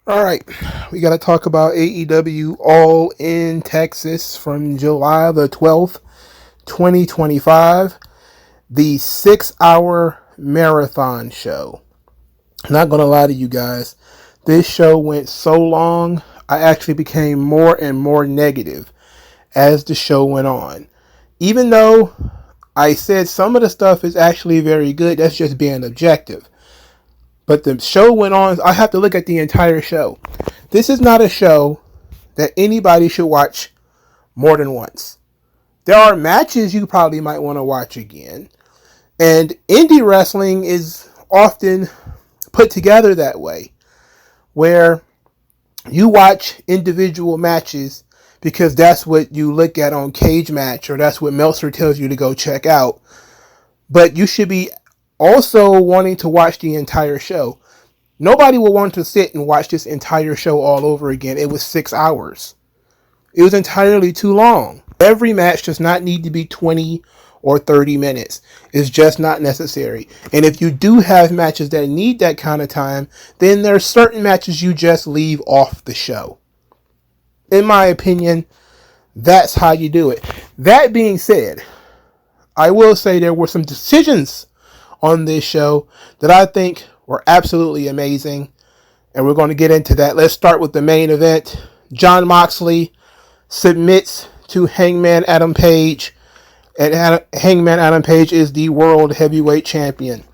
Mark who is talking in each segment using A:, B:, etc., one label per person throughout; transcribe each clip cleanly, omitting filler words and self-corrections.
A: Alright, we got to talk about AEW All in Texas from July the 12th, 2025. The 6-hour marathon show. Not going to lie to you guys, this show went so long, I actually became more and more negative as the show went on. Even though I said some of the stuff is actually very good, that's just being objective. But the show went on. I have to look at the entire show. This is not a show that anybody should watch more than once. There are matches you probably might want to watch again. And indie wrestling is often put together that way, where you watch individual matches because that's what you look at on Cage Match, or that's what Meltzer tells you to go check out. But you should be also wanting to watch the entire show. Nobody will want to sit and watch this entire show all over again. It was 6 hours. It was entirely too long. Every match does not need to be 20 or 30 minutes. It's just not necessary. And if you do have matches that need that kind of time, then there's certain matches you just leave off the show. In my opinion, that's how you do it. That being said, I will say there were some decisions on this show that I think were absolutely amazing, and we're going to get into that. Let's start with the main event. Jon Moxley submits to Hangman Adam Page, and Hangman Adam Page is the World Heavyweight Champion.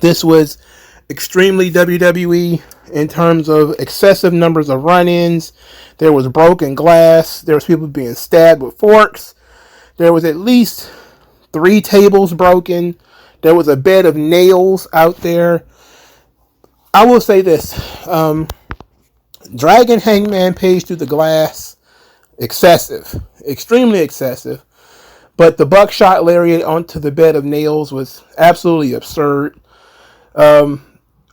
A: This was extremely WWE in terms of excessive numbers of run-ins. There was broken glass. There was people being stabbed with forks. There was at least 3 tables broken. There was a bed of nails out there. I will say this. Dragging Hangman Page through the glass, excessive. Extremely excessive. But the buckshot lariat onto the bed of nails was absolutely absurd. I'm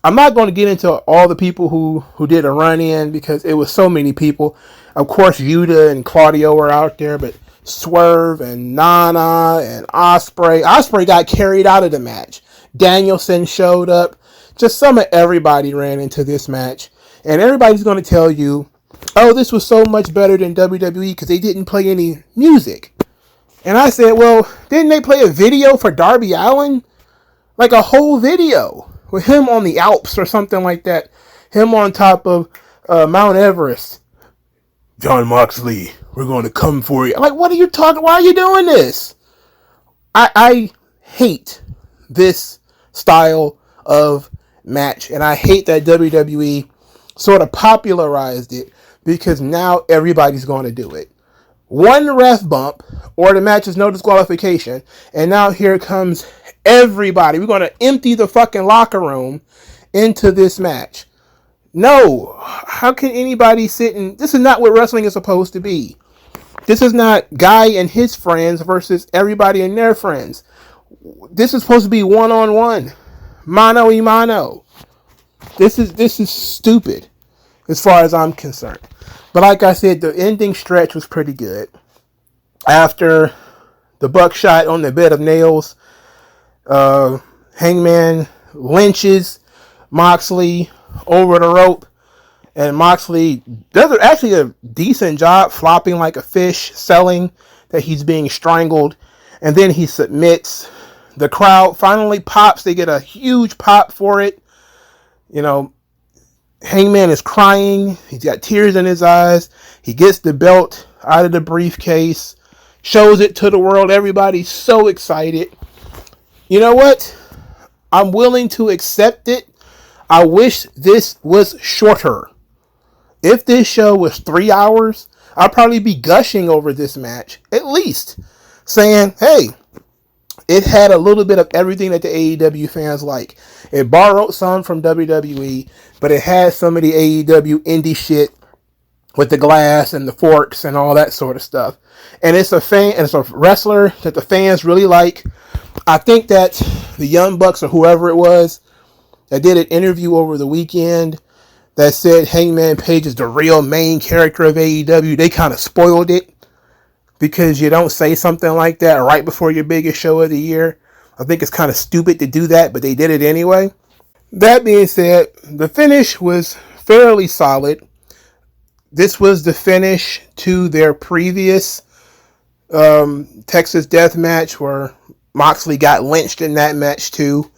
A: not going to get into all the people who did a run-in because it was so many people. Of course, Yuta and Claudio were out there, but Swerve and Nana and Osprey. Osprey got carried out of the match. Danielson showed up. Just some of everybody ran into this match. And everybody's going to tell you, oh, this was so much better than WWE because they didn't play any music. And I said, well, didn't they play a video for Darby Allin? Like a whole video with him on the Alps or something like that. Him on top of Mount Everest. Jon Moxley, we're going to come for you. I'm like, what are you talking? Why are you doing this? I hate this style of match. And I hate that WWE sort of popularized it because now everybody's going to do it. One ref bump or the match is no disqualification. And now here comes everybody. We're going to empty the fucking locker room into this match. No, how can anybody sit and... This is not what wrestling is supposed to be. This is not Guy and his friends versus everybody and their friends. This is supposed to be one-on-one. Mano y mano. This is stupid as far as I'm concerned. But like I said, the ending stretch was pretty good. After the buckshot on the bed of nails, Hangman lynches Moxley over the rope, and Moxley does actually a decent job flopping like a fish, selling that he's being strangled, and then he submits. The crowd finally pops. They get a huge pop for it. You know, Hangman is crying. He's got tears in his eyes. He gets the belt out of the briefcase, shows it to the world. Everybody's so excited. You know what? I'm willing to accept it. I wish this was shorter. If this show was 3 hours, I'd probably be gushing over this match. At least saying, hey, it had a little bit of everything that the AEW fans like. It borrowed some from WWE, but it had some of the AEW indie shit with the glass and the forks and all that sort of stuff. And it's a wrestler that the fans really like. I think that the Young Bucks or whoever it was that did an interview over the weekend that said Hangman Page is the real main character of AEW, they kind of spoiled it. because you don't say something like that right before your biggest show of the year. I think it's kind of stupid to do that, but they did it anyway. That being said, the finish was fairly solid. This was the finish to their previous Texas Death Match where Moxley got lynched in that match too.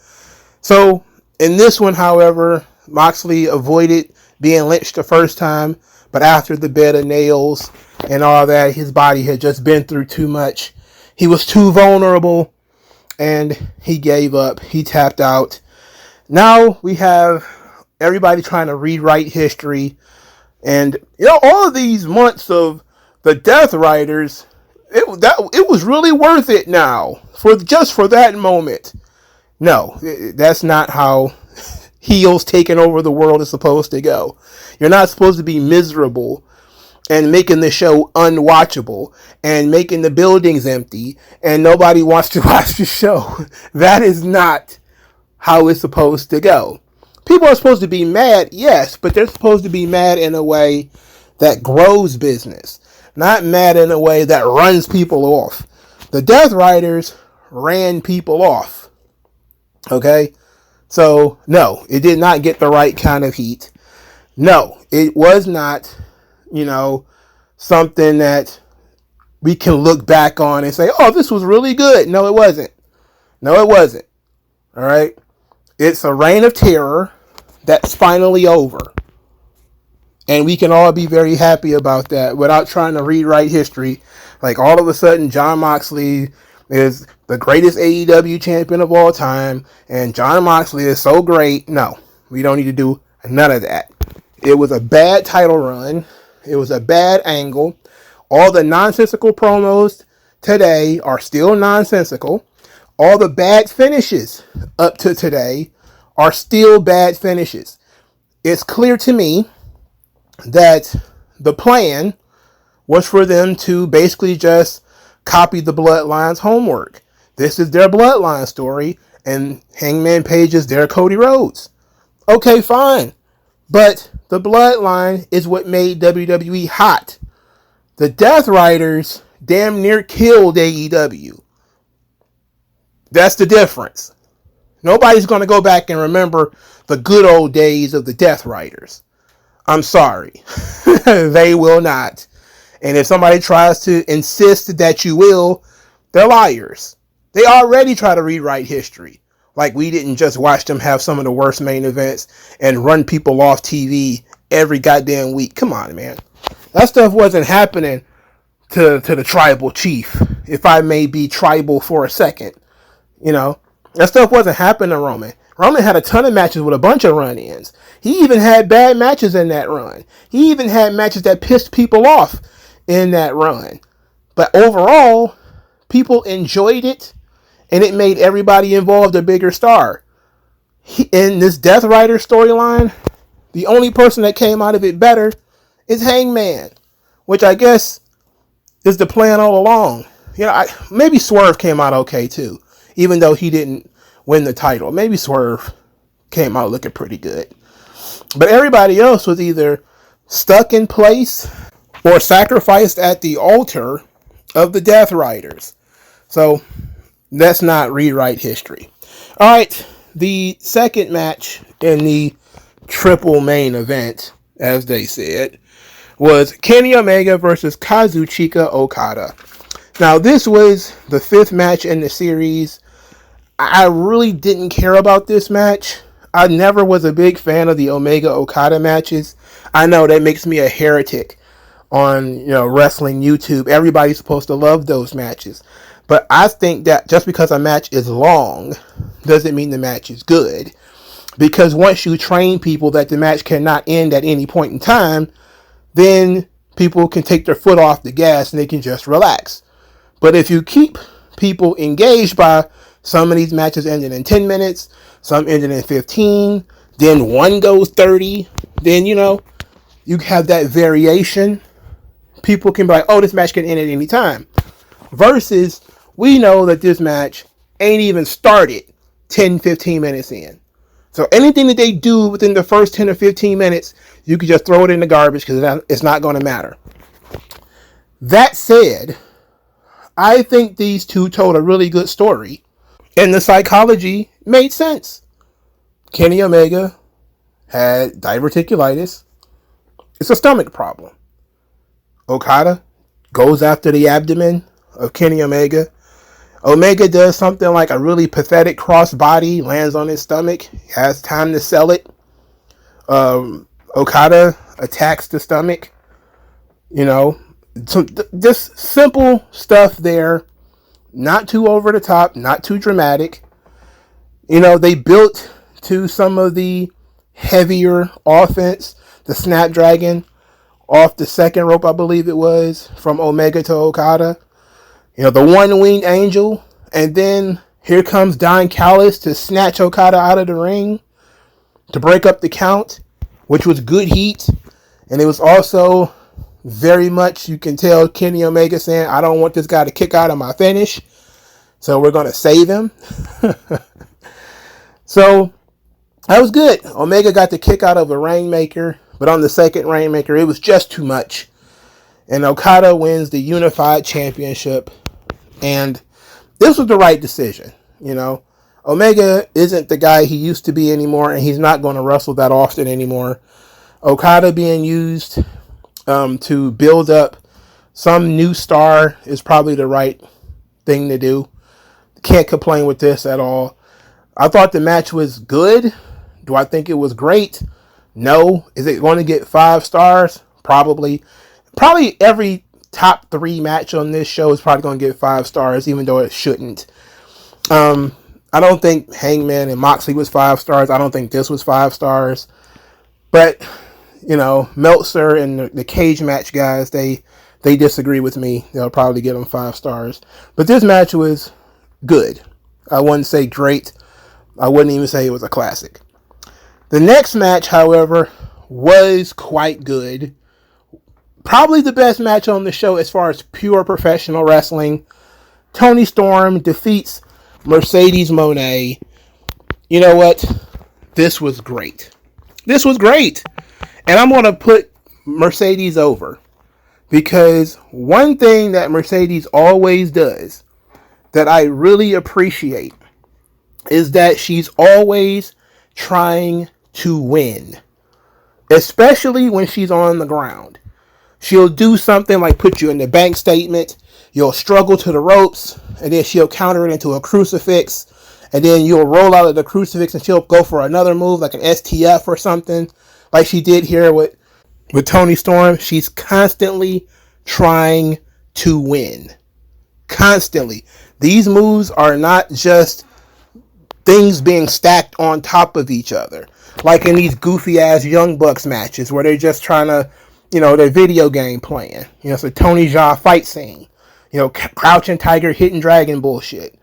A: So in this one, however, Moxley avoided being lynched the first time, but after the bed of nails and all that, his body had just been through too much. He was too vulnerable and he gave up. He tapped out. Now we have everybody trying to rewrite history. And, all of these months of the Death Riders, it was really worth it now for that moment. No, that's not how heels taking over the world is supposed to go. You're not supposed to be miserable and making the show unwatchable and making the buildings empty and nobody wants to watch the show. That is not how it's supposed to go. People are supposed to be mad, yes, but they're supposed to be mad in a way that grows business, not mad in a way that runs people off. The Death Riders ran people off. Okay? So, no, it did not get the right kind of heat. No, it was not, something that we can look back on and say, oh, this was really good. No, it wasn't. No, it wasn't. All right? It's a reign of terror that's finally over. And we can all be very happy about that without trying to rewrite history. Like all of a sudden, Jon Moxley is the greatest AEW champion of all time. And Jon Moxley is so great. No, we don't need to do none of that. It was a bad title run. It was a bad angle. All the nonsensical promos today are still nonsensical. All the bad finishes up to today are still bad finishes. It's clear to me that the plan was for them to basically just copy the Bloodline's homework. This is their Bloodline story, and Hangman Page is their Cody Rhodes. Okay, fine. But the Bloodline is what made WWE hot. The Death Riders damn near killed AEW. That's the difference. Nobody's going to go back and remember the good old days of the Death Riders. I'm sorry. They will not. And if somebody tries to insist that you will, they're liars. They already try to rewrite history. Like we didn't just watch them have some of the worst main events and run people off TV every goddamn week. Come on, man. That stuff wasn't happening to the tribal chief, if I may be tribal for a second. That stuff wasn't happening to Roman. Roman had a ton of matches with a bunch of run-ins. He even had bad matches in that run. He even had matches that pissed people off in that run. But overall, people enjoyed it, and it made everybody involved a bigger star. In this Death Rider storyline, the only person that came out of it better is Hangman, which I guess is the plan all along. Maybe Swerve came out okay too, even though he didn't win the title. Maybe Swerve came out looking pretty good. But everybody else was either stuck in place or sacrificed at the altar of the Death Riders. So let's not rewrite history. All right, the second match in the triple main event, as they said, was Kenny Omega versus Kazuchika Okada. Now, this was the fifth match in the series. I really didn't care about this match. I never was a big fan of the Omega Okada matches. I know that makes me a heretic on wrestling YouTube. Everybody's supposed to love those matches. But I think that just because a match is long doesn't mean the match is good. Because once you train people that the match cannot end at any point in time, then people can take their foot off the gas and they can just relax. But if you keep people engaged by some of these matches ending in 10 minutes, some ending in 15, then one goes 30, then, you have that variation. People can be like, oh, this match can end at any time. Versus, we know that this match ain't even started 10, 15 minutes in. So anything that they do within the first 10 or 15 minutes, you can just throw it in the garbage because it's not going to matter. That said, I think these two told a really good story. And the psychology made sense. Kenny Omega had diverticulitis. It's a stomach problem. Okada goes after the abdomen of Kenny Omega. Omega does something like a really pathetic crossbody, lands on his stomach, has time to sell it. Okada attacks the stomach. You know, just simple stuff there. Not too over the top, not too dramatic. You know, they built to some of the heavier offense. The Snapdragon off the second rope, I believe it was, from Omega to Okada. You know, the one-winged angel. And then here comes Don Callis to snatch Okada out of the ring to break up the count, which was good heat. And it was also very much, you can tell Kenny Omega saying, I don't want this guy to kick out of my finish, so we're going to save him. So that was good. Omega got the kick out of a Rainmaker, but on the second Rainmaker, it was just too much. And Okada wins the Unified Championship. And this was the right decision. You know, Omega isn't the guy he used to be anymore, and he's not going to wrestle that often anymore. Okada being used to build up some new star is probably the right thing to do. Can't complain with this at all. I thought the match was good. Do I think it was great? No. Is it going to get 5 stars? Probably. Probably every top 3 match on this show is probably going to get 5 stars, even though it shouldn't. I don't think Hangman and Moxley was 5 stars. I don't think this was 5 stars. But, you know, Meltzer and the cage match guys, they disagree with me. They'll probably give them 5 stars. But this match was good. I wouldn't say great. I wouldn't even say it was a classic. The next match, however, was quite good. Probably the best match on the show as far as pure professional wrestling. Toni Storm defeats Mercedes Moné. You know what? This was great. This was great. And I'm going to put Mercedes over. Because one thing that Mercedes always does that I really appreciate is that she's always trying to win. Especially when she's on the ground. She'll do something like put you in the bank statement. You'll struggle to the ropes. And then she'll counter it into a crucifix. And then you'll roll out of the crucifix and she'll go for another move like an STF or something. Like she did here with Toni Storm. She's constantly trying to win. Constantly. These moves are not just things being stacked on top of each other. Like in these goofy ass Young Bucks matches where they're just trying to, you know, their video game playing. You know, it's a Tony Jaa fight scene. You know, Crouching Tiger, Hidden Dragon bullshit.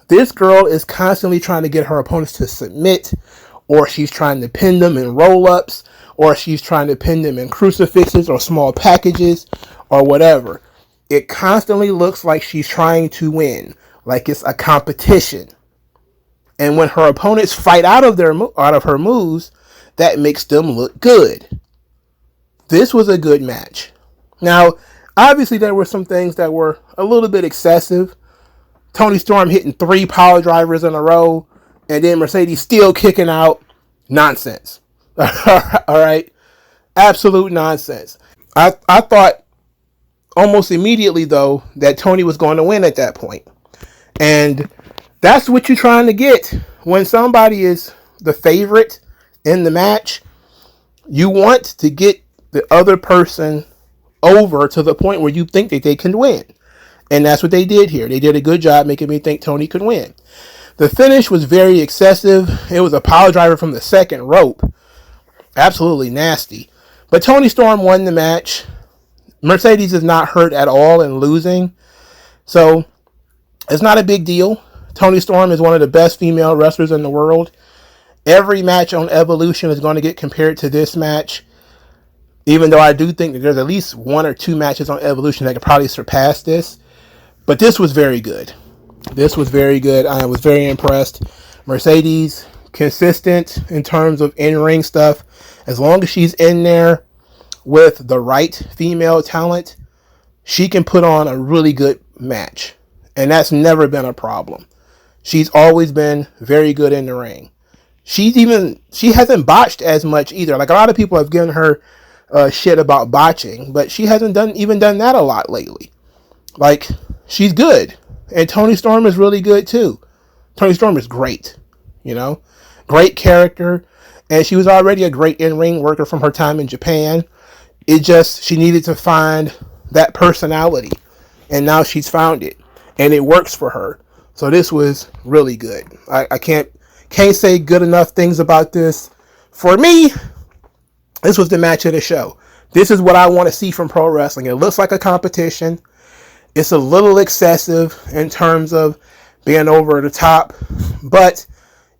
A: This girl is constantly trying to get her opponents to submit, or she's trying to pin them in roll-ups, or she's trying to pin them in crucifixes or small packages or whatever. It constantly looks like she's trying to win, like it's a competition. And when her opponents fight out of her moves, that makes them look good. This was a good match. Now, obviously there were some things that were a little bit excessive. Toni Storm hitting 3 power drivers in a row, and then Mercedes still kicking out. Nonsense. All right? Absolute nonsense. I thought almost immediately, though, that Toni was going to win at that point. And that's what you're trying to get. When somebody is the favorite in the match, you want to get the other person over to the point where you think that they can win. And that's what they did here. They did a good job making me think Toni could win. The finish was very excessive. It was a power driver from the second rope. Absolutely nasty. But Toni Storm won the match. Mercedes is not hurt at all in losing. So it's not a big deal. Toni Storm is one of the best female wrestlers in the world. Every match on Evolution is going to get compared to this match. Even though I do think that there's at least 1 or 2 matches on Evolution that could probably surpass this. But this was very good. This was very good. I was very impressed. Mercedes, consistent in terms of in-ring stuff. As long as she's in there with the right female talent, she can put on a really good match. And that's never been a problem. She's always been very good in the ring. She hasn't botched as much either. Like, a lot of people have given her shit about botching, but she hasn't done that a lot lately. Like, she's good. And Toni Storm is really good too. Toni Storm is great. Great character. And she was already a great in-ring worker from her time in Japan. She needed to find that personality. And now she's found it. And it works for her. So this was really good. I can't say good enough things about this. For me, this was the match of the show. This is what I want to see from pro wrestling. It looks like a competition. It's a little excessive in terms of being over the top. But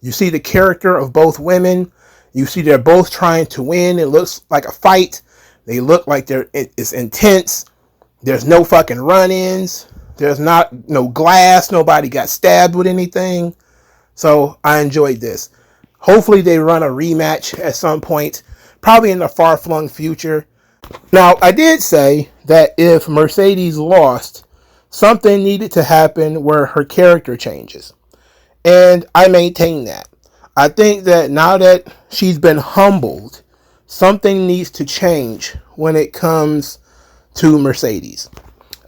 A: you see the character of both women. You see they're both trying to win. It looks like a fight. They look like it's intense. There's no fucking run-ins. There's no glass. Nobody got stabbed with anything. So I enjoyed this. Hopefully they run a rematch at some point. Probably in the far-flung future. Now, I did say that if Mercedes lost, something needed to happen where her character changes. And I maintain that. I think that now that she's been humbled, something needs to change when it comes to Mercedes.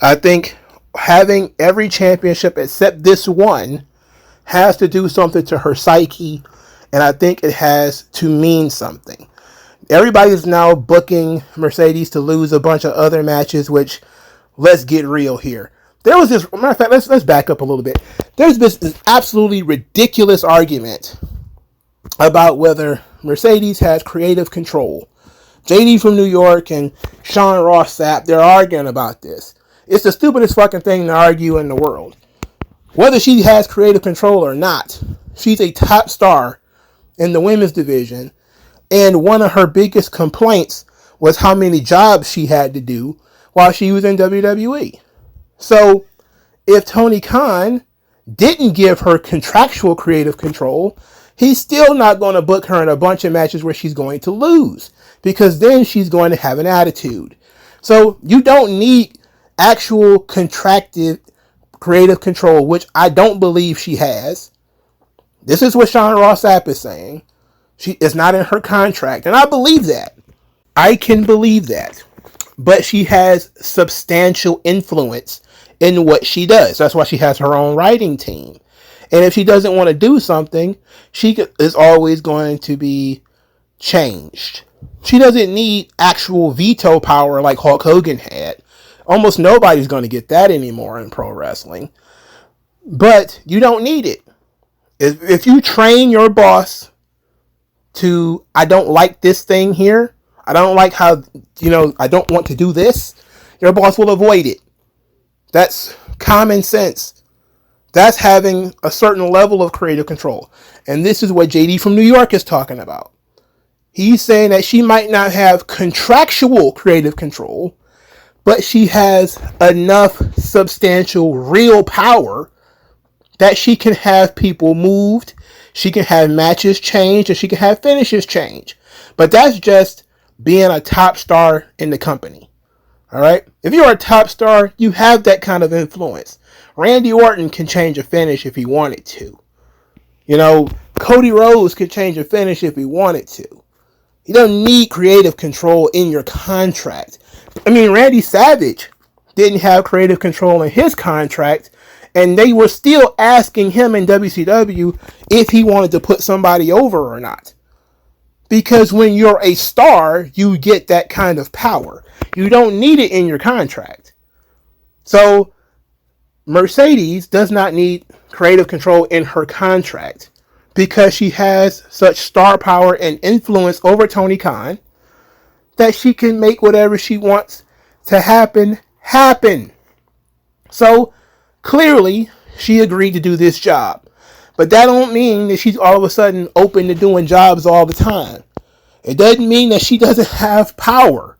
A: I think having every championship except this one has to do something to her psyche, and I think it has to mean something. Everybody's now booking Mercedes to lose a bunch of other matches, which, let's get real here. There was this, matter of fact, let's back up a little bit. There's this absolutely ridiculous argument about whether Mercedes has creative control. JD from New York and Sean Ross Sapp, they're arguing about this. It's the stupidest fucking thing to argue in the world. Whether she has creative control or not, she's a top star in the women's division, and one of her biggest complaints was how many jobs she had to do while she was in WWE. So, if Tony Khan didn't give her contractual creative control, he's still not going to book her in a bunch of matches where she's going to lose, because then she's going to have an attitude. So, you don't need actual contracted creative control, which I don't believe she has. This is what Sean Ross Sapp is saying. It's not in her contract, and I believe that. I can believe that. But she has substantial influence in what she does. That's why she has her own writing team. And if she doesn't want to do something, she is always going to be changed. She doesn't need actual veto power like Hulk Hogan had. Almost nobody's going to get that anymore in pro wrestling. But you don't need it. If you train your boss to, I don't like this thing here, I don't like how, I don't want to do this, your boss will avoid it. That's common sense. That's having a certain level of creative control. And this is what JD from New York is talking about. He's saying that she might not have contractual creative control, but she has enough substantial real power that she can have people moved, she can have matches changed, and she can have finishes changed. But that's just being a top star in the company. All right? If you're a top star, you have that kind of influence. Randy Orton can change a finish if he wanted to. Cody Rhodes could change a finish if he wanted to. You don't need creative control in your contract. Randy Savage didn't have creative control in his contract, and they were still asking him in WCW if he wanted to put somebody over or not. Because when you're a star, you get that kind of power. You don't need it in your contract. So, Mercedes does not need creative control in her contract because she has such star power and influence over Tony Khan that she can make whatever she wants to happen. So, clearly, she agreed to do this job. But that don't mean that she's all of a sudden open to doing jobs all the time. It doesn't mean that she doesn't have power.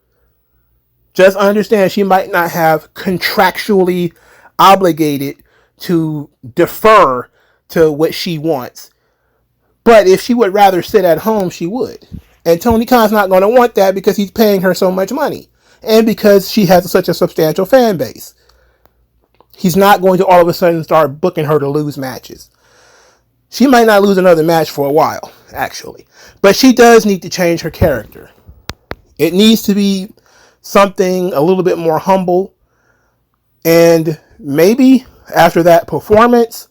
A: Just understand she might not have contractually obligated to defer to what she wants. But if she would rather sit at home, she would. And Tony Khan's not going to want that because he's paying her so much money. And because she has such a substantial fan base. He's not going to all of a sudden start booking her to lose matches. She might not lose another match for a while, actually. But she does need to change her character. It needs to be something a little bit more humble. And maybe after that performance,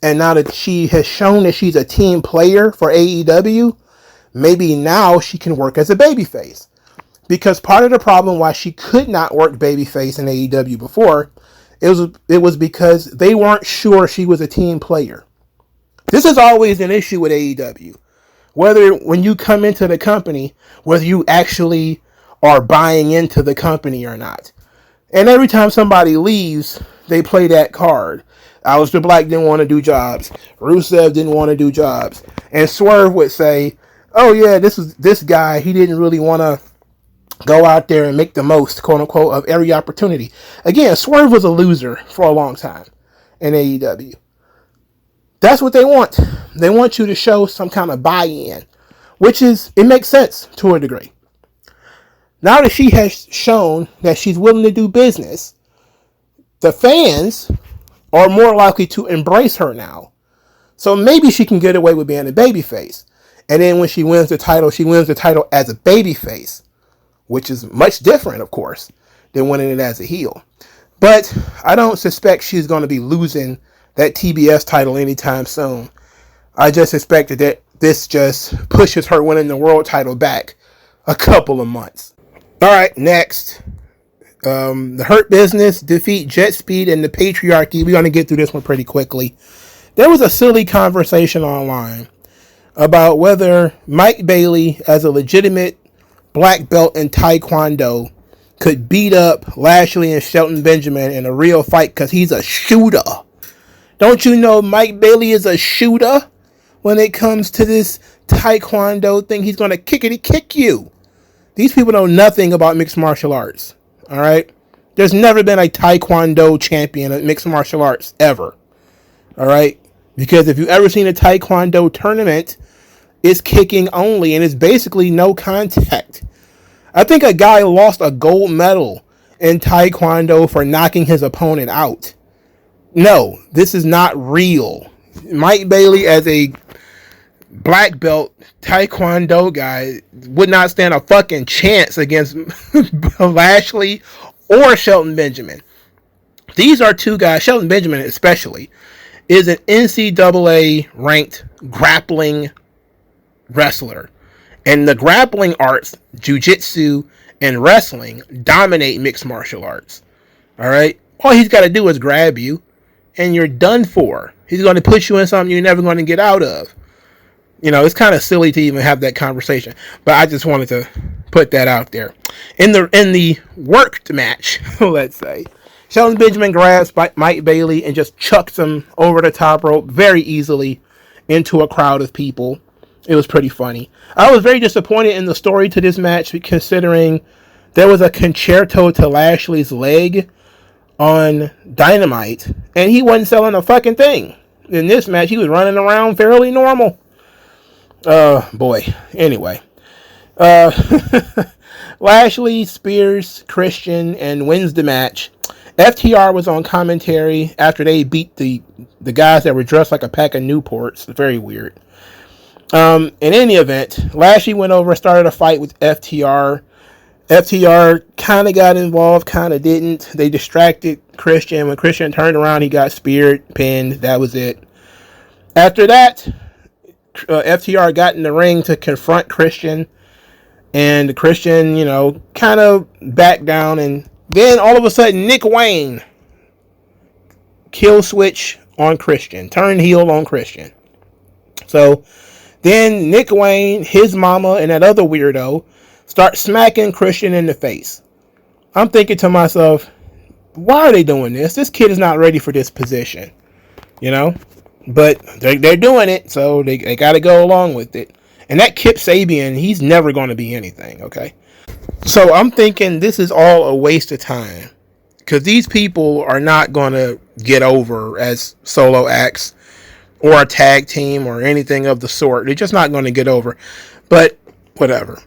A: and now that she has shown that she's a team player for AEW, maybe now she can work as a babyface. Because part of the problem why she could not work babyface in AEW before, it was because they weren't sure she was a team player. This is always an issue with AEW. Whether when you come into the company, whether you actually are buying into the company or not. And every time somebody leaves, they play that card. Aleister Black didn't want to do jobs. Rusev didn't want to do jobs. And Swerve would say, oh yeah, this guy, he didn't really want to go out there and make the most, quote unquote, of every opportunity. Again, Swerve was a loser for a long time in AEW. That's what they want. They want you to show some kind of buy-in, which is, it makes sense to a degree. Now that she has shown that she's willing to do business, the fans are more likely to embrace her now. So maybe she can get away with being a babyface. And then when she wins the title as a babyface, which is much different, of course, than winning it as a heel. But I don't suspect she's going to be losing that TBS title anytime soon. I just suspect that this just pushes her winning the world title back a couple of months. All right, next. The Hurt Business defeat Jet Speed and the Patriarchy. We're going to get through this one pretty quickly. There was a silly conversation online about whether Mike Bailey, as a legitimate black belt in Taekwondo, could beat up Lashley and Shelton Benjamin in a real fight because he's a shooter. Don't you know Mike Bailey is a shooter? When it comes to this Taekwondo thing, he's going to kick you. These people know nothing about mixed martial arts. All right? There's never been a Taekwondo champion of mixed martial arts, ever. All right? Because if you've ever seen a Taekwondo tournament, it's kicking only, and it's basically no contact. I think a guy lost a gold medal in Taekwondo for knocking his opponent out. No, this is not real. Mike Bailey, as a black belt Taekwondo guy, would not stand a fucking chance against Lashley or Shelton Benjamin. These are two guys, Shelton Benjamin especially, is an NCAA ranked grappling wrestler. And the grappling arts, jiu-jitsu and wrestling, dominate mixed martial arts. Alright? All he's got to do is grab you, and you're done for. He's going to put you in something you're never going to get out of. You know, it's kind of silly to even have that conversation. But I just wanted to put that out there. In the worked match, let's say, Shelton Benjamin grabs Mike Bailey and just chucks him over the top rope very easily into a crowd of people. It was pretty funny. I was very disappointed in the story to this match, considering there was a concerto to Lashley's leg on Dynamite, and he wasn't selling a fucking thing. In this match, he was running around fairly normal. Boy. Anyway. Lashley spears Christian and wins the match. FTR was on commentary after they beat the guys that were dressed like a pack of Newports. Very weird. In any event, Lashley went over and started a fight with FTR. FTR kind of got involved, kind of didn't. They distracted Christian. When Christian turned around, he got speared, pinned. That was it. After that, FTR got in the ring to confront Christian. And Christian, kind of backed down. And then all of a sudden, Nick Wayne kill switch on Christian. Turned heel on Christian. So then Nick Wayne, his mama, and that other weirdo start smacking Christian in the face. I'm thinking to myself, why are they doing this? This kid is not ready for this position. But they're doing it, so they got to go along with it. And that Kip Sabian, he's never going to be anything, okay? So I'm thinking this is all a waste of time. Because these people are not going to get over as solo acts or a tag team or anything of the sort. They're just not going to get over. But whatever.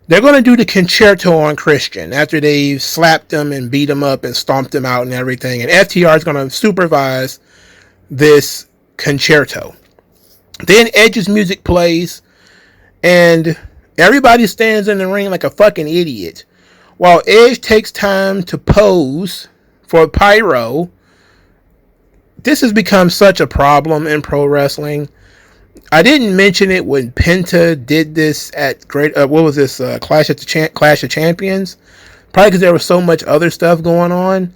A: They're going to do the concerto on Christian after they've slapped him and beat him up and stomped him out and everything. And FTR is going to supervise this concerto. Then Edge's music plays and everybody stands in the ring like a fucking idiot. While Edge takes time to pose for pyro. This has become such a problem in pro wrestling. I didn't mention it when Penta did this at Clash of Champions. Probably because there was so much other stuff going on.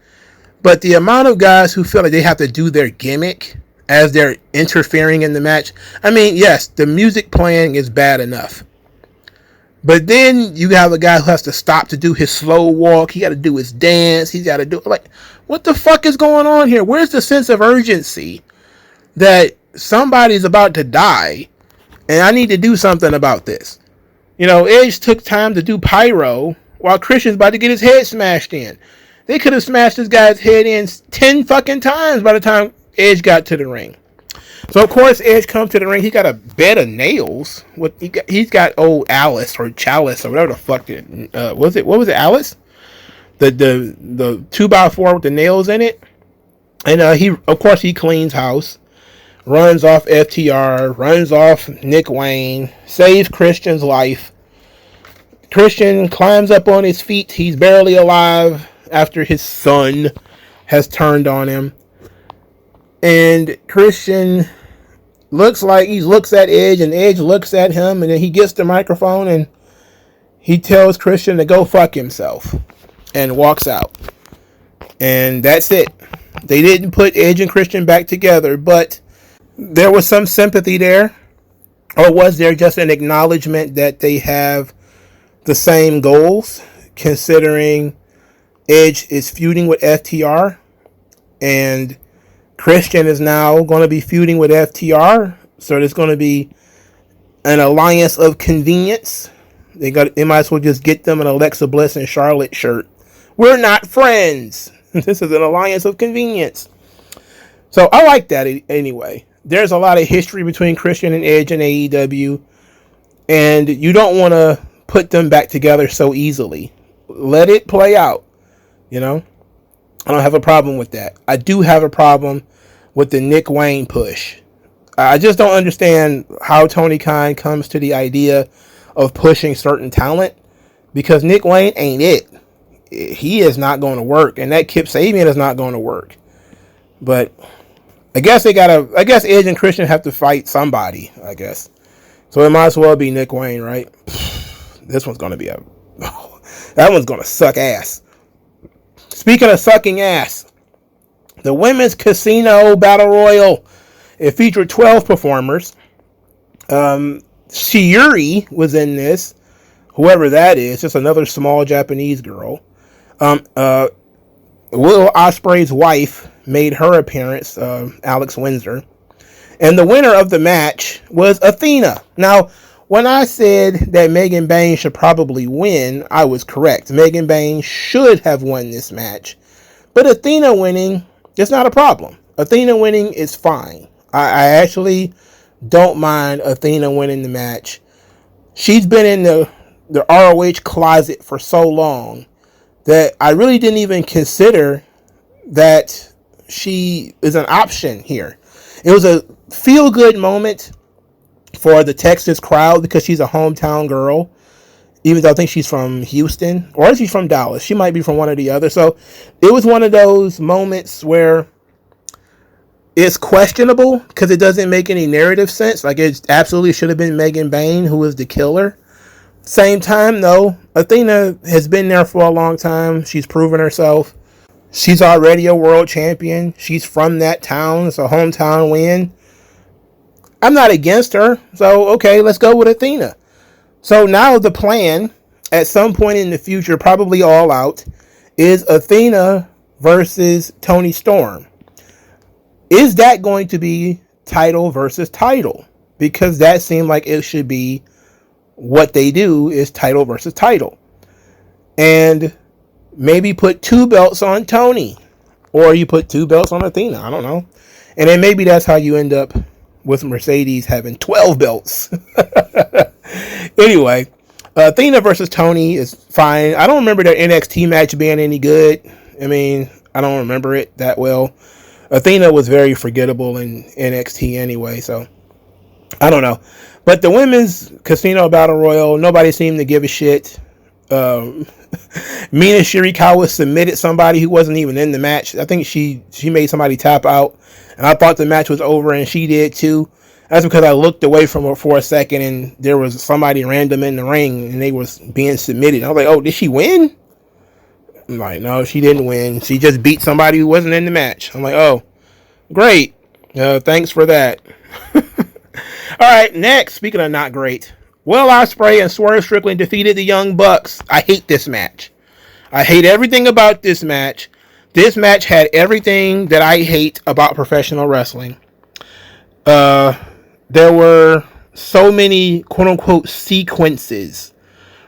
A: But the amount of guys who feel like they have to do their gimmick as they're interfering in the match. I mean, yes, the music playing is bad enough. But then you have a guy who has to stop to do his slow walk. He got to do his dance. He's got to do, like, what the fuck is going on here? Where's the sense of urgency that somebody's about to die and I need to do something about this? You know, Edge took time to do pyro while Christian's about to get his head smashed in. They could have smashed this guy's head in 10 fucking times by the time Edge got to the ring. So of course Edge comes to the ring. He got a bed of nails. He's got old Alice or Chalice or whatever the fuck it was. What was it? Alice? The 2x4 with the nails in it. And he cleans house, runs off FTR, runs off Nick Wayne, saves Christian's life. Christian climbs up on his feet. He's barely alive after his son has turned on him. And Christian looks at Edge, and Edge looks at him, and then he gets the microphone and he tells Christian to go fuck himself and walks out. And that's it. They didn't put Edge and Christian back together, but there was some sympathy there. Or was there just an acknowledgement that they have the same goals, considering Edge is feuding with FTR and Christian is now going to be feuding with FTR, so there's going to be an alliance of convenience. They might as well just get them an Alexa Bliss and Charlotte shirt. We're not friends. This is an alliance of convenience. So I like that anyway. There's a lot of history between Christian and Edge and AEW, and you don't want to put them back together so easily. Let it play out, you know? I don't have a problem with that. I do have a problem with the Nick Wayne push. I just don't understand how Tony Khan comes to the idea of pushing certain talent, because Nick Wayne ain't it. He is not going to work, and that Kip Sabian is not going to work. But I guess Edge and Christian have to fight somebody, I guess. So it might as well be Nick Wayne, right? This one's going to be that one's going to suck ass. Speaking of sucking ass, the Women's Casino Battle Royal, it featured 12 performers. Shiuri was in this, whoever that is, just another small Japanese girl. Will Osprey's wife made her appearance, Alex Windsor. And the winner of the match was Athena. Now, when I said that Megan Bayne should probably win, I was correct. Megan Bayne should have won this match. But Athena winning is not a problem. Athena winning is fine. I actually don't mind Athena winning the match. She's been in the ROH closet for so long that I really didn't even consider that she is an option here. It was a feel-good moment for the Texas crowd because she's a hometown girl, even though I think she's from Houston, or she's from Dallas. She might be from one or the other. So it was one of those moments where it's questionable because it doesn't make any narrative sense. Like, it absolutely should have been Megan Bayne who was the killer. Same time, though, Athena has been there for a long time. She's proven herself. She's already a world champion. She's from that town. It's a hometown win. I'm not against her. So, okay, let's go with Athena. So now the plan, at some point in the future, probably all out, is Athena versus Toni Storm. Is that going to be title versus title? Because that seemed like it should be what they do, is title versus title. And maybe put 2 belts on Toni. Or you put 2 belts on Athena. I don't know. And then maybe that's how you end up with Mercedes having 12 belts. Anyway, Athena versus Tony is fine. I don't remember their NXT match being any good. I mean, I don't remember it that well. Athena was very forgettable in NXT anyway, so I don't know. But the women's casino battle royal, nobody seemed to give a shit. Mina Shirikawa submitted somebody who wasn't even in the match. I think she made somebody tap out, and I thought the match was over, and she did too. That's because I looked away from her for a second, and there was somebody random in the ring, and they was being submitted. I was like, oh, did she win? I'm like, no, she didn't win. She just beat somebody who wasn't in the match. I'm like, oh, great. Thanks for that. All right, next, speaking of not great, Will Osprey and Swerve Strickland defeated the Young Bucks. I hate this match. I hate everything about this match. This match had everything that I hate about professional wrestling. There were so many quote-unquote sequences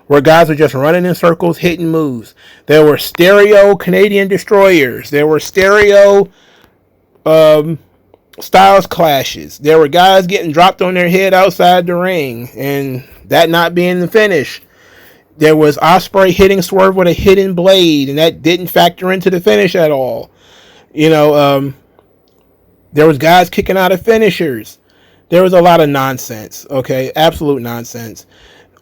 A: where guys were just running in circles, hitting moves. There were stereo Canadian destroyers. There were stereo styles clashes. There were guys getting dropped on their head outside the ring, and that not being the finish. There was Osprey hitting Swerve with a hidden blade, and that didn't factor into the finish at all. There was guys kicking out of finishers. There was a lot of nonsense, okay? Absolute nonsense.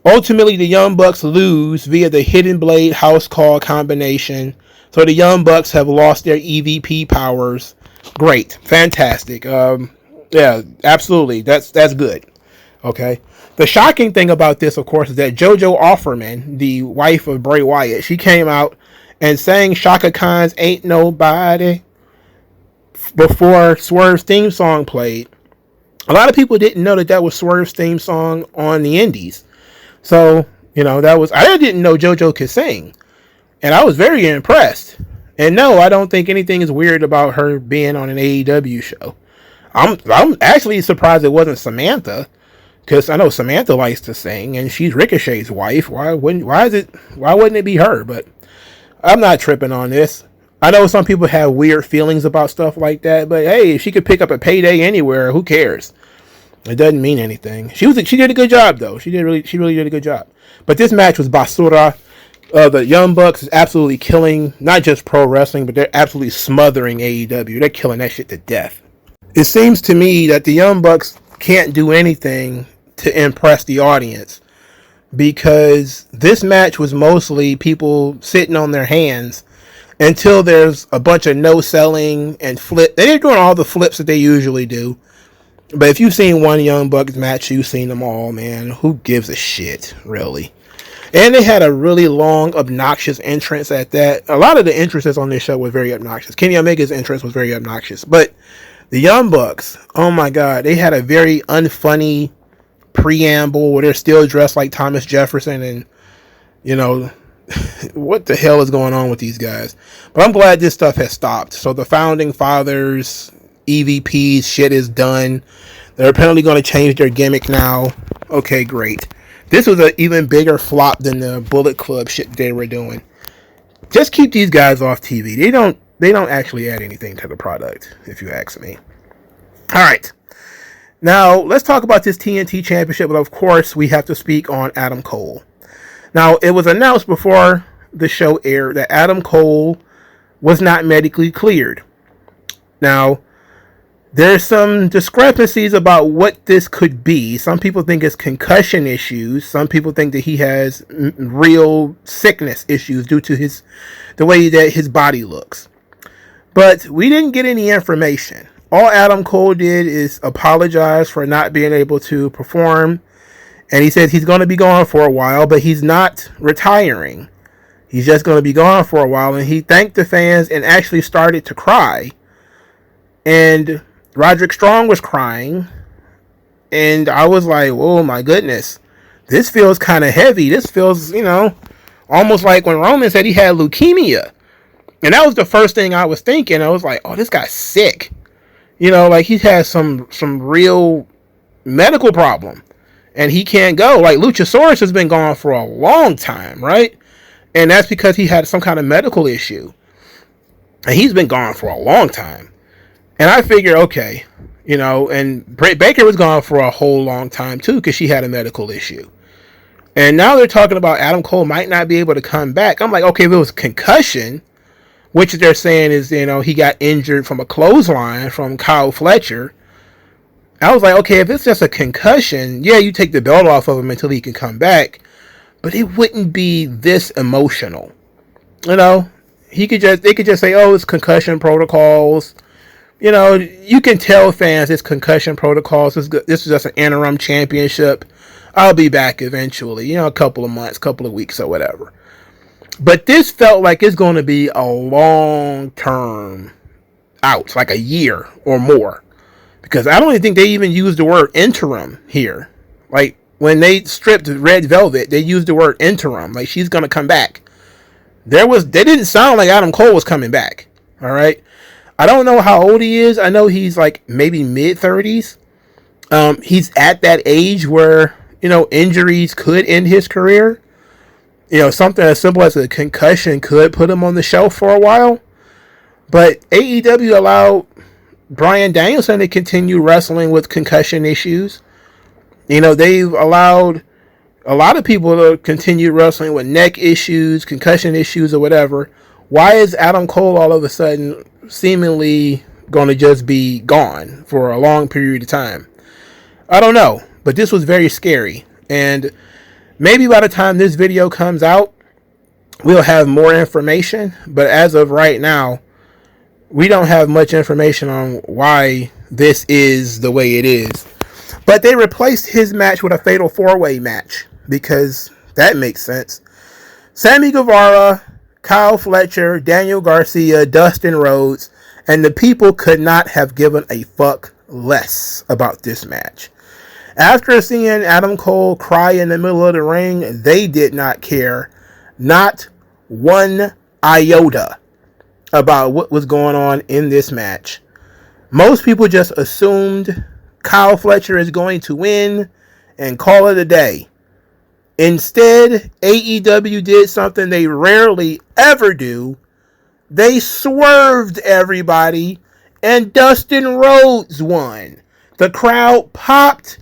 A: Ultimately, the Young Bucks lose via the hidden blade house call combination. So the Young Bucks have lost their EVP powers. Great. Fantastic. Yeah, absolutely. That's good. Okay. The shocking thing about this, of course, is that JoJo Offerman, the wife of Bray Wyatt, she came out and sang Shaka Khan's Ain't Nobody before Swerve's theme song played. A lot of people didn't know that was Swerve's theme song on the Indies. So, I didn't know JoJo could sing. And I was very impressed. And no, I don't think anything is weird about her being on an AEW show. I'm actually surprised it wasn't Samantha, because I know Samantha likes to sing, and she's Ricochet's wife. Why wouldn't it be her? But I'm not tripping on this. I know some people have weird feelings about stuff like that, but hey, if she could pick up a payday anywhere, who cares? It doesn't mean anything. She did a good job though. She really did a good job. But this match was basura. The Young Bucks is absolutely killing not just pro wrestling, but they're absolutely smothering AEW. They're killing that shit to death. It seems to me that the Young Bucks can't do anything to impress the audience, because this match was mostly people sitting on their hands until there's a bunch of no selling and flip. They're doing all the flips that they usually do. But if you've seen one Young Bucks match, you've seen them all, man. Who gives a shit, really? And they had a really long, obnoxious entrance at that. A lot of the entrances on this show were very obnoxious. Kenny Omega's entrance was very obnoxious. But the Young Bucks, oh my God, they had a very unfunny preamble where they're still dressed like Thomas Jefferson, and, what the hell is going on with these guys? But I'm glad this stuff has stopped. So the Founding Fathers, EVPs, shit is done. They're apparently going to change their gimmick now. Okay, great. This was an even bigger flop than the Bullet Club shit they were doing. Just keep these guys off TV. They don't actually add anything to the product, if you ask me. All right. Now, let's talk about this TNT Championship. But of course, we have to speak on Adam Cole. Now, it was announced before the show aired that Adam Cole was not medically cleared. Now, there's some discrepancies about what this could be. Some people think it's concussion issues. Some people think that he has real sickness issues due to the way that his body looks. But we didn't get any information. All Adam Cole did is apologize for not being able to perform. And he said he's going to be gone for a while, but he's not retiring. He's just going to be gone for a while. And he thanked the fans and actually started to cry. And Roderick Strong was crying. And I was like, oh my goodness. This feels kind of heavy. This feels, almost like when Roman said he had leukemia. And that was the first thing I was thinking. I was like, oh, this guy's sick. Like he has some real medical problem. And he can't go. Like Luchasaurus has been gone for a long time, right? And that's because he had some kind of medical issue. And he's been gone for a long time. And I figured, okay, and Britt Baker was gone for a whole long time too, because she had a medical issue. And now they're talking about Adam Cole might not be able to come back. I'm like, okay, if it was concussion, which they're saying is, he got injured from a clothesline from Kyle Fletcher. I was like, okay, if it's just a concussion, yeah, you take the belt off of him until he can come back. But it wouldn't be this emotional. They could just say, oh, it's concussion protocols. You can tell fans it's concussion protocols. This is just an interim championship. I'll be back eventually, a couple of months, couple of weeks or whatever. But this felt like it's going to be a long-term out, like a year or more. Because I don't even think they even used the word interim here. Like, when they stripped Red Velvet, they used the word interim. Like, she's going to come back. They didn't sound like Adam Cole was coming back. All right? I don't know how old he is. I know he's like maybe mid-30s. He's at that age where, injuries could end his career. Something as simple as a concussion could put him on the shelf for a while. But AEW allowed Bryan Danielson to continue wrestling with concussion issues. They've allowed a lot of people to continue wrestling with neck issues, concussion issues, or whatever. Why is Adam Cole all of a sudden seemingly going to just be gone for a long period of time? I don't know, but this was very scary. And maybe by the time this video comes out, we'll have more information. But as of right now, we don't have much information on why this is the way it is. But they replaced his match with a fatal 4-way match because that makes sense. Sammy Guevara, Kyle Fletcher, Daniel Garcia, Dustin Rhodes, and the people could not have given a fuck less about this match. After seeing Adam Cole cry in the middle of the ring, they did not care, not one iota, about what was going on in this match. Most people just assumed Kyle Fletcher is going to win and call it a day. Instead, AEW did something they rarely ever do. They swerved everybody, and Dustin Rhodes won. The crowd popped.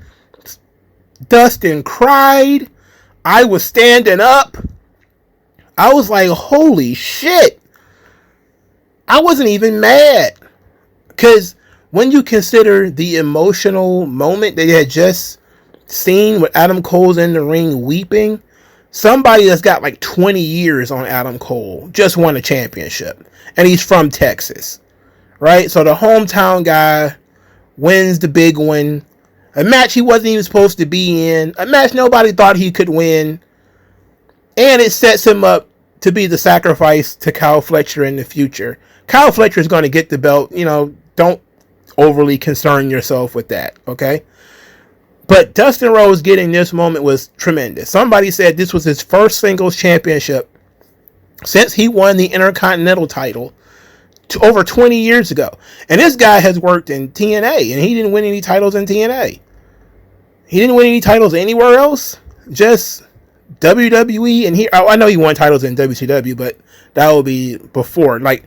A: Dustin cried. I was standing up. I was like, holy shit. I wasn't even mad. Because when you consider the emotional moment they had just seen with Adam Cole's in the ring weeping, somebody that's got like 20 years on Adam Cole just won a championship. And he's from Texas. Right? So the hometown guy wins the big one. A match he wasn't even supposed to be in. A match nobody thought he could win. And it sets him up to be the sacrifice to Kyle Fletcher in the future. Kyle Fletcher is going to get the belt. Don't overly concern yourself with that. Okay? But Dustin Rhodes getting this moment was tremendous. Somebody said this was his first singles championship since he won the Intercontinental title over 20 years ago. And this guy has worked in TNA, and he didn't win any titles in TNA. He didn't win any titles anywhere else. Just WWE, and I know he won titles in WCW, but that will be before. Like,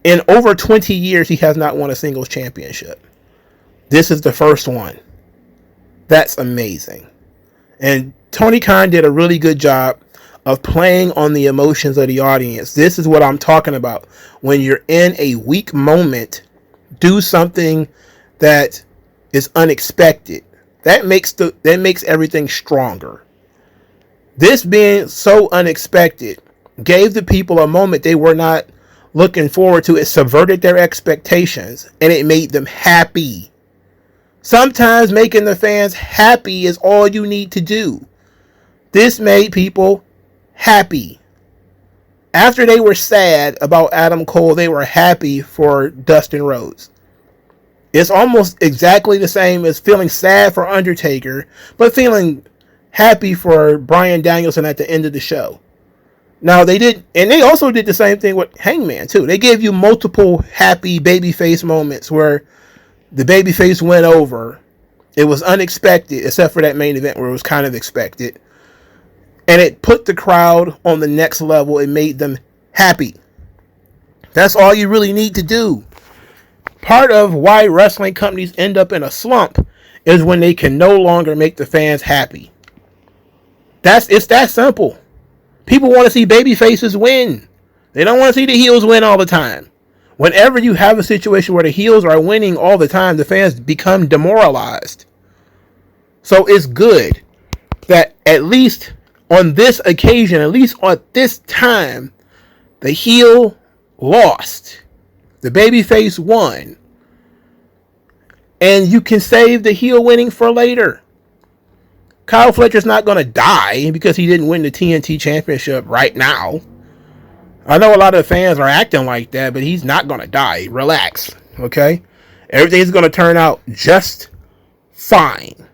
A: in over 20 years, he has not won a singles championship. This is the first one. That's amazing. And Tony Khan did a really good job of playing on the emotions of the audience. This is what I'm talking about. When you're in a weak moment, do something that is unexpected. That makes everything stronger. This being so unexpected gave the people a moment they were not looking forward to. It subverted their expectations, and it made them happy. Sometimes making the fans happy is all you need to do. This made people happy. After they were sad about Adam Cole, they were happy for Dustin Rhodes. It's almost exactly the same as feeling sad for Undertaker, but feeling happy for Bryan Danielson at the end of the show. Now they also did the same thing with Hangman too. They gave you multiple happy babyface moments where the babyface went over. It was unexpected, except for that main event where it was kind of expected. And it put the crowd on the next level. It made them happy. That's all you really need to do. Part of why wrestling companies end up in a slump is when they can no longer make the fans happy. It's that simple. People want to see baby faces win. They don't want to see the heels win all the time. Whenever you have a situation where the heels are winning all the time, the fans become demoralized. So it's good that at least on this occasion, at least on this time, the heel lost. The babyface won. And you can save the heel winning for later. Kyle Fletcher's not going to die because he didn't win the TNT Championship right now. I know a lot of fans are acting like that, but he's not going to die. Relax, okay? Everything's going to turn out just fine.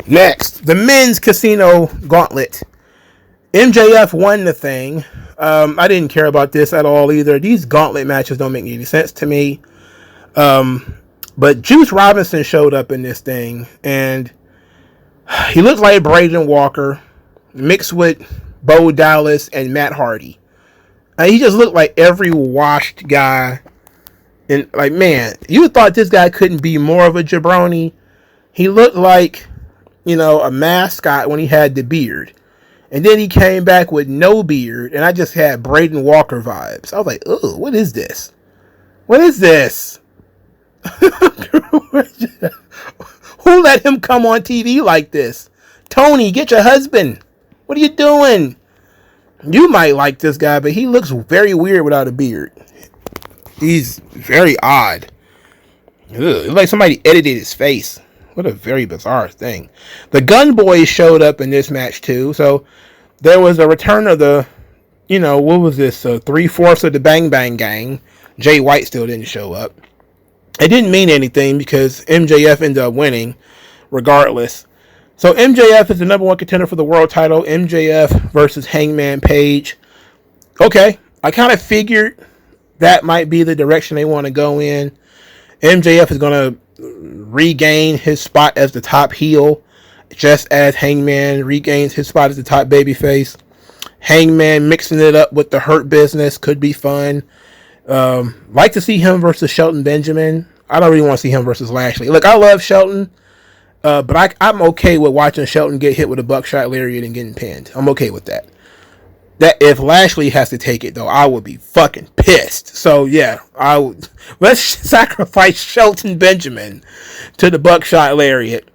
A: Next, the men's casino gauntlet. MJF won the thing. I didn't care about this at all either. These gauntlet matches don't make any sense to me. But Juice Robinson showed up in this thing, and he looks like Braden Walker mixed with Bo Dallas and Matt Hardy. He just looked like every washed guy. And like, man, you thought this guy couldn't be more of a jabroni. He looked like, a mascot when he had the beard. And then he came back with no beard, and I just had Braden Walker vibes. I was like, oh, what is this? What is this? Who let him come on TV like this? Tony, get your husband. What are you doing? You might like this guy, but he looks very weird without a beard. He's very odd. It's like somebody edited his face. What a very bizarre thing. The Gun Boys showed up in this match too. So there was a return of the, what was this? 3/4 of the Bang Bang Gang. Jay White still didn't show up. It didn't mean anything because MJF ended up winning regardless. So MJF is the number one contender for the world title. MJF versus Hangman Page. Okay, I kind of figured that might be the direction they want to go in. MJF is going to regain his spot as the top heel, just as Hangman regains his spot as the top babyface. Hangman mixing it up with the Hurt Business could be fun. Like to see him versus Shelton Benjamin. I don't really want to see him versus Lashley. Look, I love Shelton. But I'm okay with watching Shelton get hit with a buckshot lariat and getting pinned. I'm okay with that. That if Lashley has to take it though, I would be fucking pissed. So yeah, let's sacrifice Shelton Benjamin to the buckshot lariat.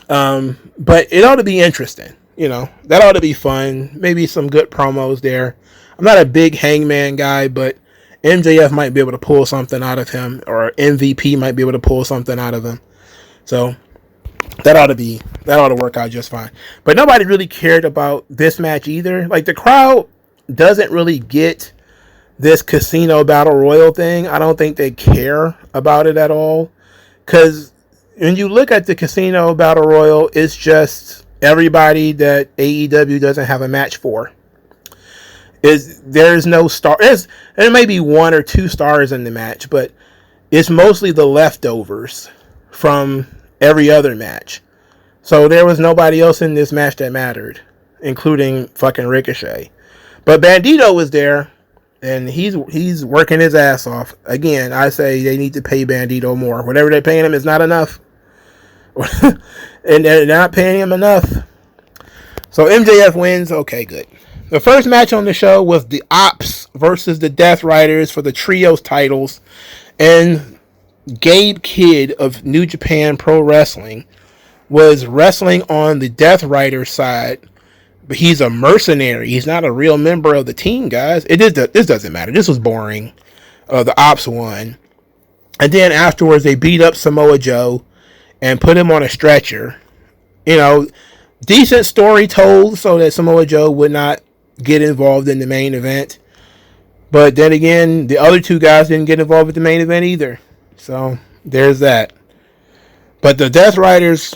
A: But it ought to be interesting. That ought to be fun. Maybe some good promos there. I'm not a big Hangman guy, but MJF might be able to pull something out of him, or MVP might be able to pull something out of him. So that ought to work out just fine. But nobody really cared about this match either. Like, the crowd doesn't really get this casino battle royal thing. I don't think they care about it at all. Because when you look at the casino battle royal, it's just everybody that AEW doesn't have a match for. There's no star. There may be one or two stars in the match, but it's mostly the leftovers from every other match. So there was nobody else in this match that mattered, including fucking Ricochet. But Bandito was there, and he's working his ass off. Again, I say they need to pay Bandito more. Whatever they're paying him is not enough. And they're not paying him enough. So MJF wins. Okay, good. The first match on the show was the Ops versus the Death Riders for the Trios titles. And Gabe Kidd of New Japan Pro Wrestling was wrestling on the Death Rider side, but he's a mercenary. He's not a real member of the team, guys. This doesn't matter. This was boring. The Ops won. And then afterwards, they beat up Samoa Joe and put him on a stretcher. Decent story told so that Samoa Joe would not get involved in the main event. But then again, the other two guys didn't get involved with the main event either. So there's that. But the Death Riders,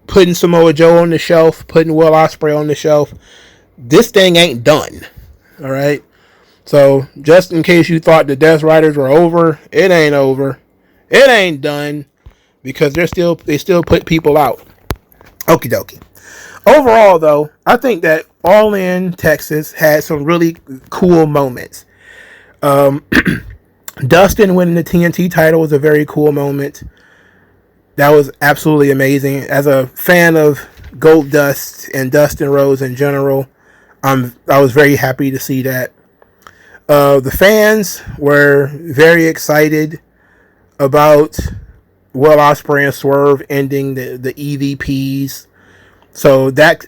A: putting Samoa Joe on the shelf, putting Will Osprey on the shelf, this thing ain't done. All right. So just in case you thought the Death Riders were over, it ain't over. It ain't done, because they still put people out. Okie dokie. Overall, though, I think that All In Texas had some really cool moments. Dustin winning the TNT title was a very cool moment. That was absolutely amazing. As a fan of Gold Dust and Dustin Rhodes in general. I was very happy to see that. The fans were very excited about Will Osprey and Swerve ending the EVPs. So that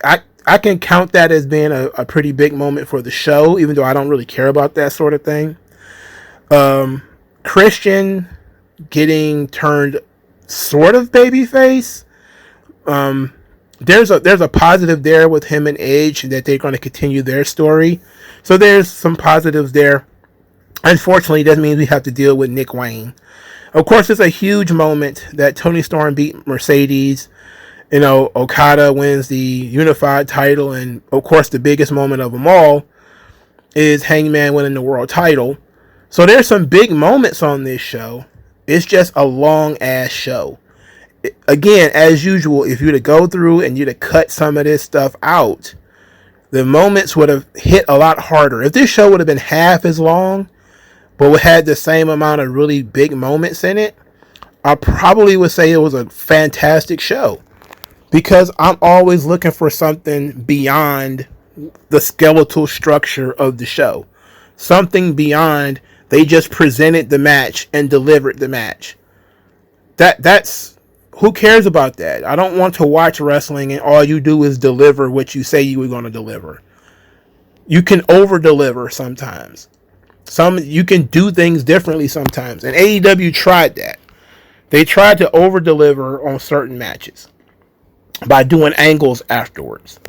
A: I can count that as being a pretty big moment for the show, even though I don't really care about that sort of thing. Christian getting turned sort of babyface. There's a positive there with him and Edge that they're going to continue their story. So there's some positives there. Unfortunately, that means we have to deal with Nick Wayne. Of course, it's a huge moment that Toni Storm beat Mercedes. You know, Okada wins the unified title, and of course, the biggest moment of them all is Hangman winning the world title. So there's some big moments on this show. It's just a long ass show. Again, as usual, if you were to go through and you to cut some of this stuff out, the moments would have hit a lot harder. If this show would have been half as long, but had the same amount of really big moments in it, I probably would say it was a fantastic show. Because I'm always looking for something beyond the skeletal structure of the show. Something beyond they just presented the match and delivered the match. That's who cares about that? I don't want to watch wrestling and all you do is deliver what you say you were going to deliver. You can over deliver sometimes. You can do things differently sometimes. And AEW tried that. They tried to over deliver on certain matches by doing angles afterwards.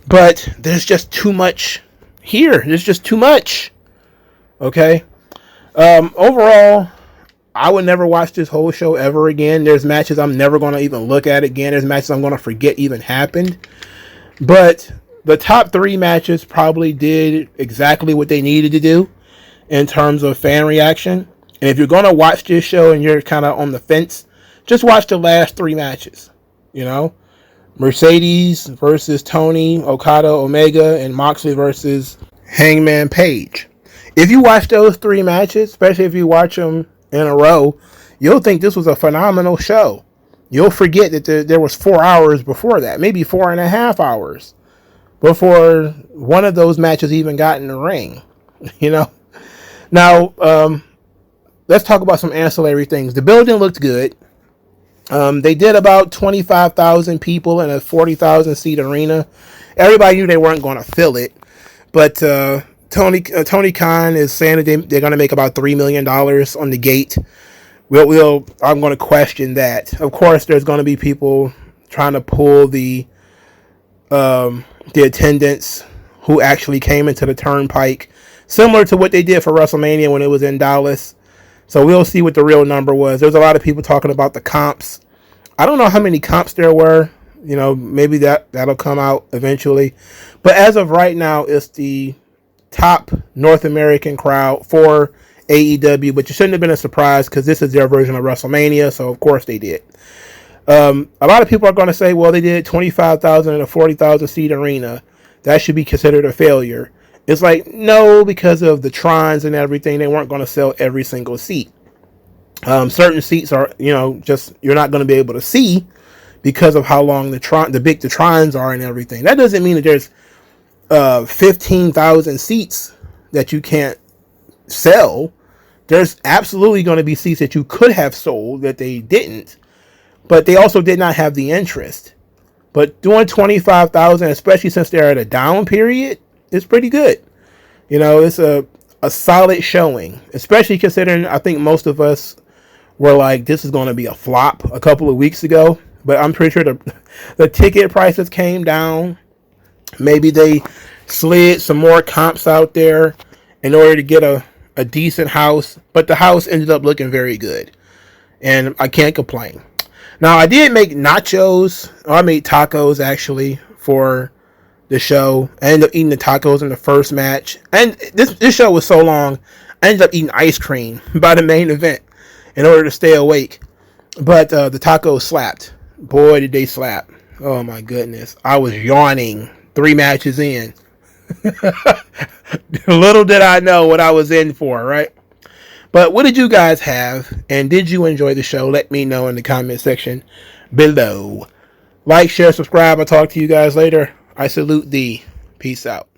A: But there's just too much here. There's just too much. Okay? Overall, I would never watch this whole show ever again. There's matches I'm never going to even look at again. There's matches I'm going to forget even happened. But the top 3 matches probably did exactly what they needed to do in terms of fan reaction. And if you're going to watch this show and you're kind of on the fence, just watch the last 3 matches. You know, Mercedes versus Tony, Okada, Omega, and Moxley versus Hangman Page. If you watch those 3 matches, especially if you watch them in a row, you'll think this was a phenomenal show. You'll forget that there was 4 hours before that, maybe 4.5 hours before one of those matches even got in the ring. You know. Now, let's talk about some ancillary things. The building looked good. They did about 25,000 people in a 40,000 seat arena. Everybody knew they weren't going to fill it, but Tony Khan is saying that they're going to make about $3 million on the gate. I'm going to question that. Of course, there's going to be people trying to pull the attendance who actually came into the turnpike, similar to what they did for WrestleMania when it was in Dallas. So we'll see what the real number was. There's a lot of people talking about the comps. I don't know how many comps there were. You know, maybe that'll come out eventually. But as of right now, it's the top North American crowd for AEW. But it shouldn't have been a surprise because this is their version of WrestleMania. So, of course, they did. A lot of people are going to say, well, they did 25,000 in a 40,000 seat arena. That should be considered a failure. It's like, no, because of the Trons and everything, they weren't going to sell every single seat. Certain seats are, just you're not going to be able to see because of how long the Trons are and everything. That doesn't mean that there's 15,000 seats that you can't sell. There's absolutely going to be seats that you could have sold that they didn't, but they also did not have the interest. But doing 25,000, especially since they're at a down period, is pretty good. It's a solid showing, especially considering I think most of us were like, this is going to be a flop a couple of weeks ago. But I'm pretty sure the ticket prices came down. Maybe they slid some more comps out there in order to get a decent house. But the house ended up looking very good. And I can't complain. Now, I did make nachos. I made tacos, actually, for the show. I ended up eating the tacos in the first match. And this show was so long, I ended up eating ice cream by the main event in order to stay awake. But the tacos slapped. Boy, did they slap. Oh, my goodness. I was yawning 3 matches in. Little did I know what I was in for, right? But what did you guys have? And did you enjoy the show? Let me know in the comment section below. Like, share, subscribe. I'll talk to you guys later. I salute thee. Peace out.